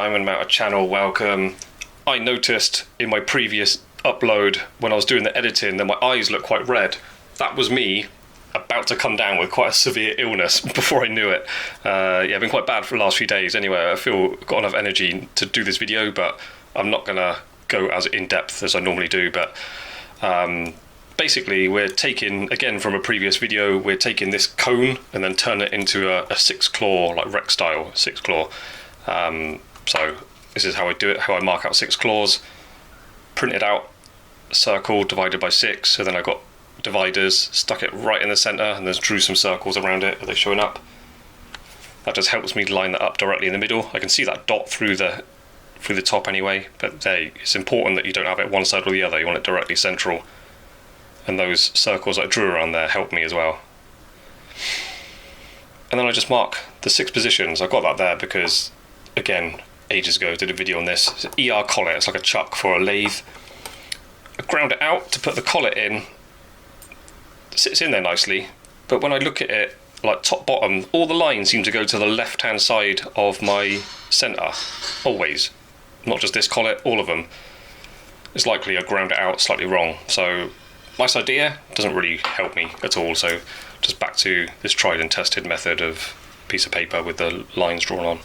Diamond Mounted channel, welcome. I noticed in my previous upload when I was doing the editing that my eyes looked quite red. That was me about to come down with quite a severe illness before I knew it. Yeah, I've been quite bad for the last few days anyway. I feel got enough energy to do this video, but I'm not gonna go as in depth as I normally do. But basically we're taking, again from a previous video, we're taking this cone and then turn it into a 6-claw, like Rex style 6-claw. So this is how I do it, how I mark out 6 claws. Print it out, circle divided by 6, so then I got dividers, stuck it right in the center and then drew some circles around it. Are they showing up? That just helps me line that up directly in the middle. I can see that dot through the top anyway, but it's important that you don't have it one side or the other. You want it directly central. And those circles I drew around there help me as well. And then I just mark the 6 positions. I got that there because, again, ages ago I did a video on this. It's an ER collet, it's like a chuck for a lathe. I ground it out to put the collet in. It sits in there nicely, but when I look at it, like top bottom, all the lines seem to go to the left hand side of my center, always. Not just this collet, all of them. It's likely I ground it out slightly wrong, so nice idea, doesn't really help me at all. So just back to this tried and tested method of piece of paper with the lines drawn on.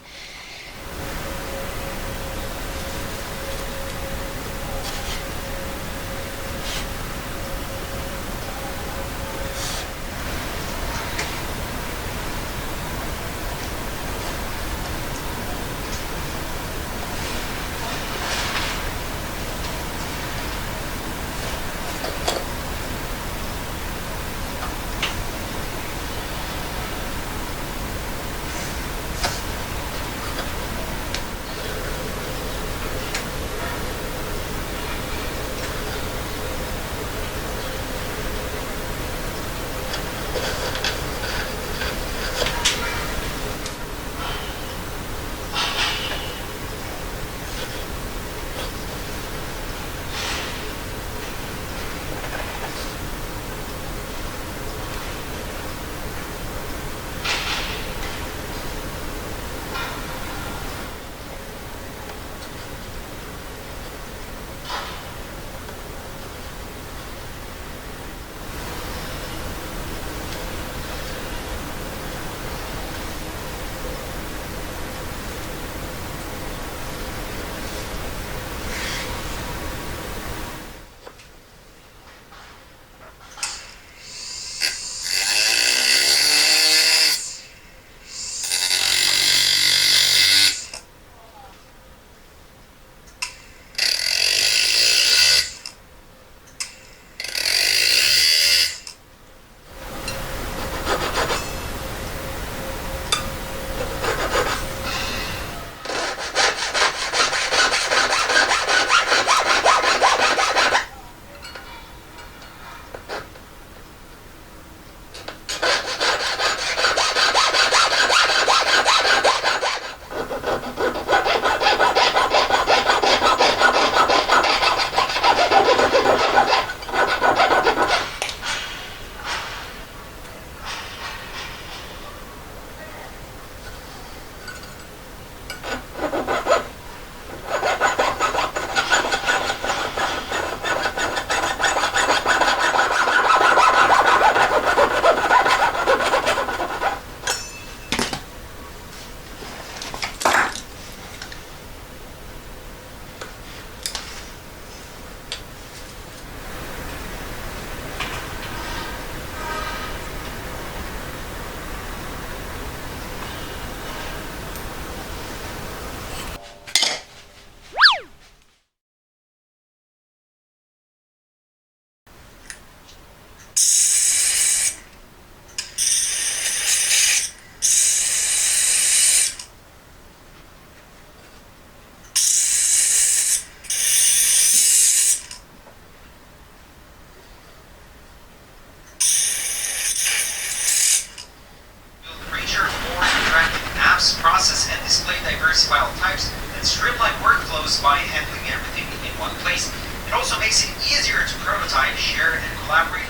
Process and display diverse file types and streamline workflows by handling everything in one place. It also makes it easier to prototype, share, and collaborate.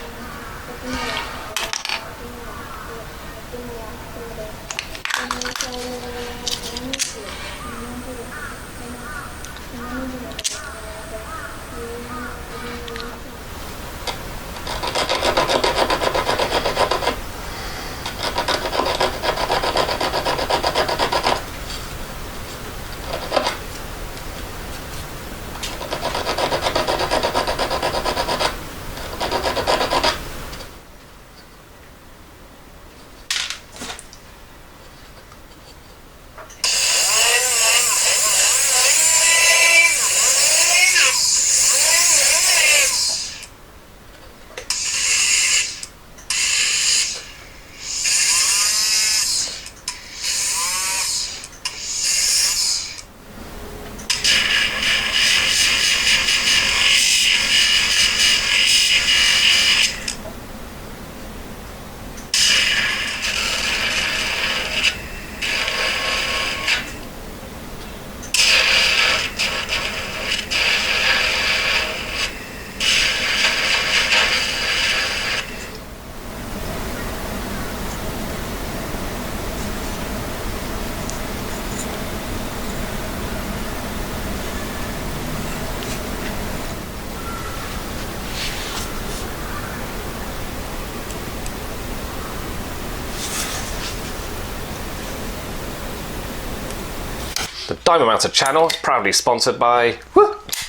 The Diamond Mounter channel is proudly sponsored by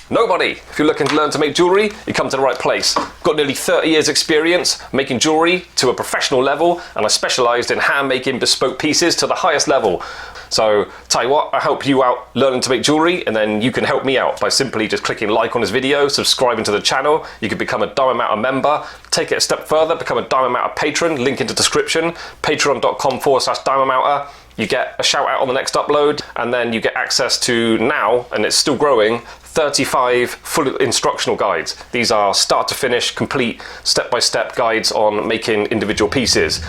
nobody. If you're looking to learn to make jewellery, you come to the right place. I've got nearly 30 years experience making jewellery to a professional level, and I specialised in hand making bespoke pieces to the highest level. So tell you what, I help you out learning to make jewellery, and then you can help me out by simply just clicking like on this video, subscribing to the channel. You can become a Diamond Mounter member, take it a step further, become a Diamond Mounter patron, link in the description, patreon.com/Diamond Mounter. You get a shout out on the next upload, and then you get access to now, and it's still growing, 35 full instructional guides. These are start to finish, complete, step-by-step guides on making individual pieces.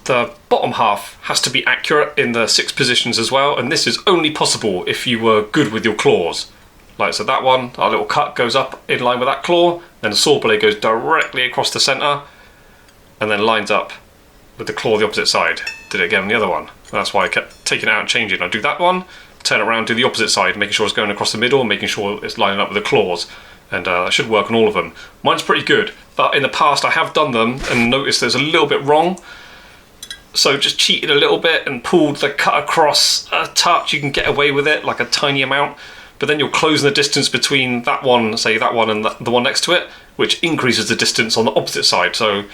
The bottom half has to be accurate in the 6 positions as well, and this is only possible if you were good with your claws. Like so, that one, our little cut goes up in line with that claw, then the saw blade goes directly across the centre, and then lines up with the claw the opposite side. Did it again on the other one. That's why I kept taking it out and changing. I do that one, turn it around, do the opposite side, making sure it's going across the middle, making sure it's lining up with the claws. And that should work on all of them. Mine's pretty good, but in the past I have done them and noticed there's a little bit wrong. So just cheated a little bit and pulled the cut across a touch. You can get away with it, like a tiny amount, but then you're closing the distance between that one, say that one, and the one next to it, which increases the distance on the opposite side. So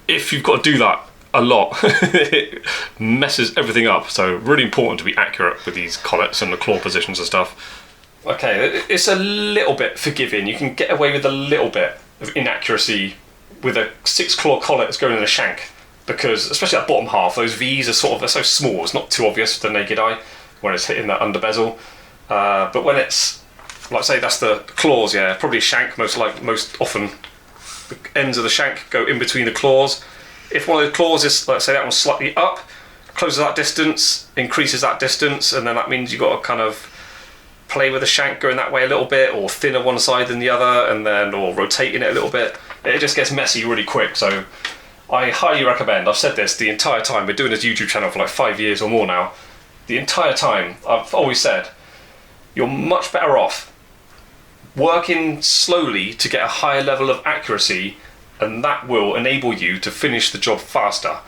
if you've got to do that a lot, it messes everything up. So really important to be accurate with these collets and the claw positions and stuff. Okay, it's a little bit forgiving. You can get away with a little bit of inaccuracy with a 6 claw collet that's going in a shank. Because, especially that bottom half, those V's are they're so small, it's not too obvious to the naked eye when it's hitting that under bezel. But when it's, like say that's the claws, yeah, probably a shank, most often the ends of the shank go in between the claws. If one of the claws is, let's say that one's slightly up, closes that distance, increases that distance, and then that means you've got to kind of play with the shank going that way a little bit, or thinner one side than the other, and then, or rotating it a little bit. It just gets messy really quick, so I highly recommend. I've said this the entire time. We're doing this YouTube channel for like 5 years or more now. The entire time, I've always said, you're much better off working slowly to get a higher level of accuracy, and that will enable you to finish the job faster.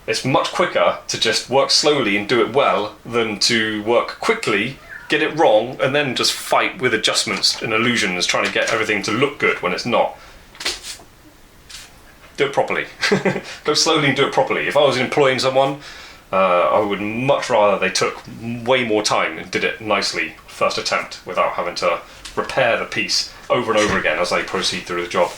It's much quicker to just work slowly and do it well than to work quickly, get it wrong, and then just fight with adjustments and illusions trying to get everything to look good when it's not. Do it properly. Go slowly and do it properly. If I was employing someone, I would much rather they took way more time and did it nicely first attempt without having to repair the piece over and over again as they proceed through the job.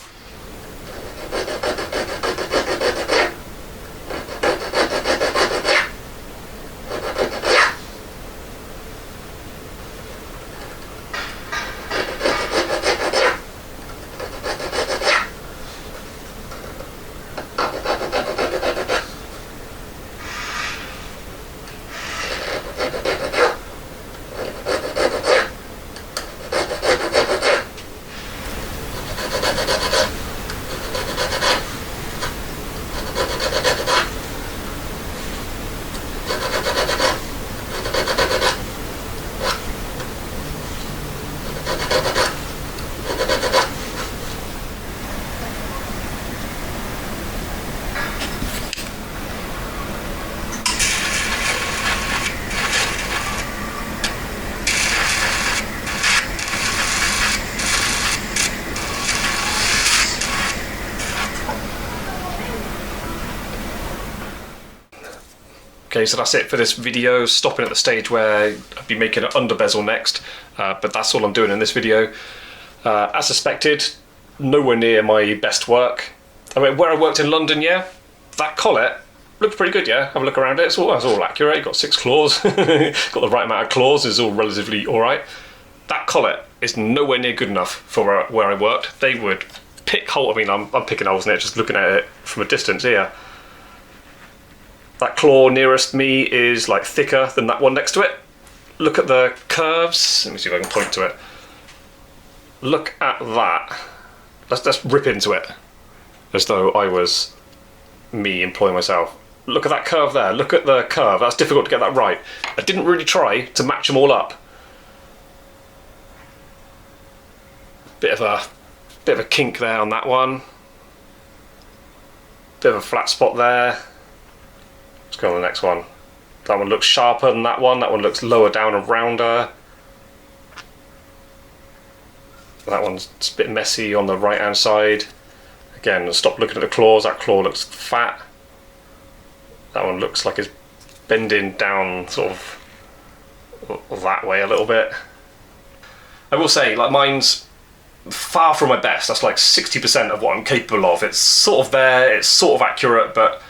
Okay, so that's it for this video, stopping at the stage where I'll be making an under bezel next, but that's all I'm doing in this video. As suspected, nowhere near my best work. I mean, where I worked in London, yeah, that collet looked pretty good, yeah. Have a look around it, it's all accurate. You've got 6 claws, got the right amount of claws, it's all relatively alright. That collet is nowhere near good enough for where I worked. They would pick holes, I mean, I'm picking holes in it just looking at it from a distance here. That claw nearest me is like thicker than that one next to it. Look at the curves. Let me see if I can point to it. Look at that. Let's rip into it as though I was me employing myself. Look at that curve there. Look at the curve. That's difficult to get that right. I didn't really try to match them all up. Bit of a kink there on that one. Bit of a flat spot there. Let's go on the next one. That one looks sharper than that one. That one looks lower down and rounder. That one's a bit messy on the right hand side. Again, stop looking at the claws. That claw looks fat. That one looks like it's bending down sort of that way a little bit. I will say, like, mine's far from my best. That's like 60% of what I'm capable of. It's sort of there, it's sort of accurate, but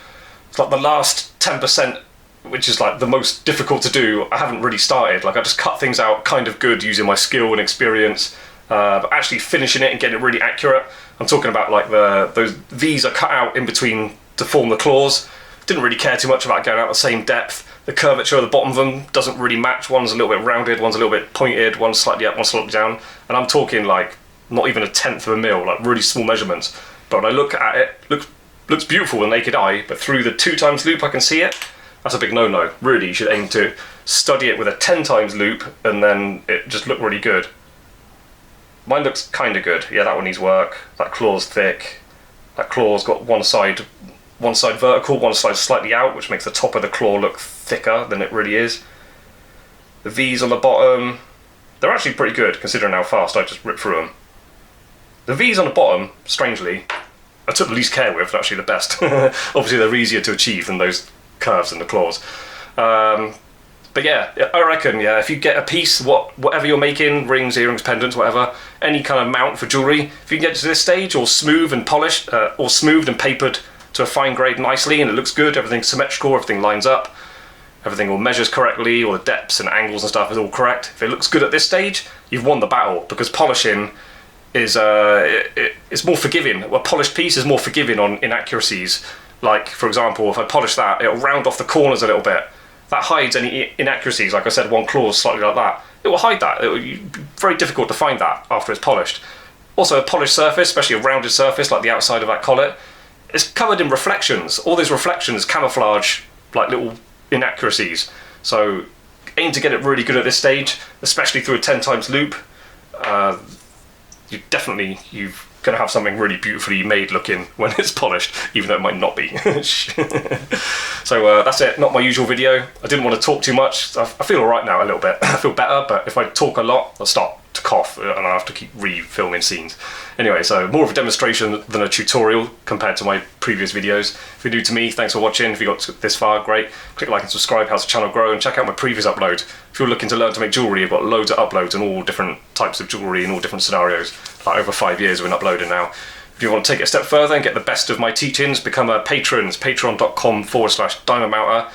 it's like the last 10%, which is like the most difficult to do, I haven't really started. Like, I just cut things out kind of good using my skill and experience, but actually finishing it and getting it really accurate, I'm talking about like those V's are cut out in between to form the claws. Didn't really care too much about going out the same depth. The curvature of the bottom of them doesn't really match. One's a little bit rounded, one's a little bit pointed, one's slightly up, one's slightly down. And I'm talking like not even 1/10 of a mil, like really small measurements. But when I look at it, looks beautiful with the naked eye, but through the 2 times loop I can see it. That's a big no-no. Really, you should aim to study it with a 10 times loop and then it just look really good. Mine looks kind of good. Yeah, that one needs work. That claw's thick. That claw's got one side vertical, one side slightly out, which makes the top of the claw look thicker than it really is. The V's on the bottom, they're actually pretty good considering how fast I just ripped through them. The V's on the bottom, strangely, I took the least care with, they're actually the best. Obviously they're easier to achieve than those curves in the claws. But yeah, I reckon, yeah, if you get a piece, whatever you're making, rings, earrings, pendants, whatever, any kind of mount for jewellery, if you can get to this stage, all smooth and polished, or smoothed and papered to a fine grade nicely, and it looks good, everything's symmetrical, everything lines up, everything all measures correctly, all the depths and angles and stuff is all correct. If it looks good at this stage, you've won the battle, because polishing is it's more forgiving. A polished piece is more forgiving on inaccuracies. Like, for example, if I polish that, it'll round off the corners a little bit. That hides any inaccuracies. Like I said, one claw is slightly like that. It will hide that. It will be very difficult to find that after it's polished. Also, a polished surface, especially a rounded surface like the outside of that collet, it's covered in reflections. All these reflections camouflage like little inaccuracies. So aim to get it really good at this stage, especially through a 10 times loop. You're going to have something really beautifully made looking when it's polished, even though it might not be. So that's it, not my usual video. I didn't want to talk too much. I feel alright now a little bit. I feel better, but if I talk a lot, I'll start to cough and I'll have to keep re-filming scenes. Anyway, so more of a demonstration than a tutorial compared to my previous videos. If you're new to me, thanks for watching. If you got this far, great. Click like and subscribe, helps the channel grow, and check out my previous upload. If you're looking to learn to make jewellery, I've got loads of uploads on all different types of jewellery in all different scenarios. Like over 5 years we've been uploading now. If you want to take it a step further and get the best of my teachings, become a patron. It's patreon.com/diamondmounter.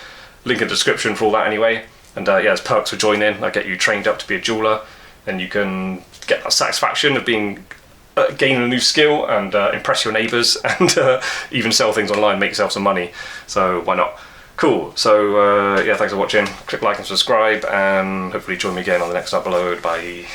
Link in the description for all that anyway. And yeah, there's perks for joining. I get you trained up to be a jeweller. Then you can get that satisfaction of being gaining a new skill and impress your neighbours and even sell things online, make yourself some money. So why not? Cool. So yeah, thanks for watching. Click like and subscribe, and hopefully join me again on the next upload. Bye.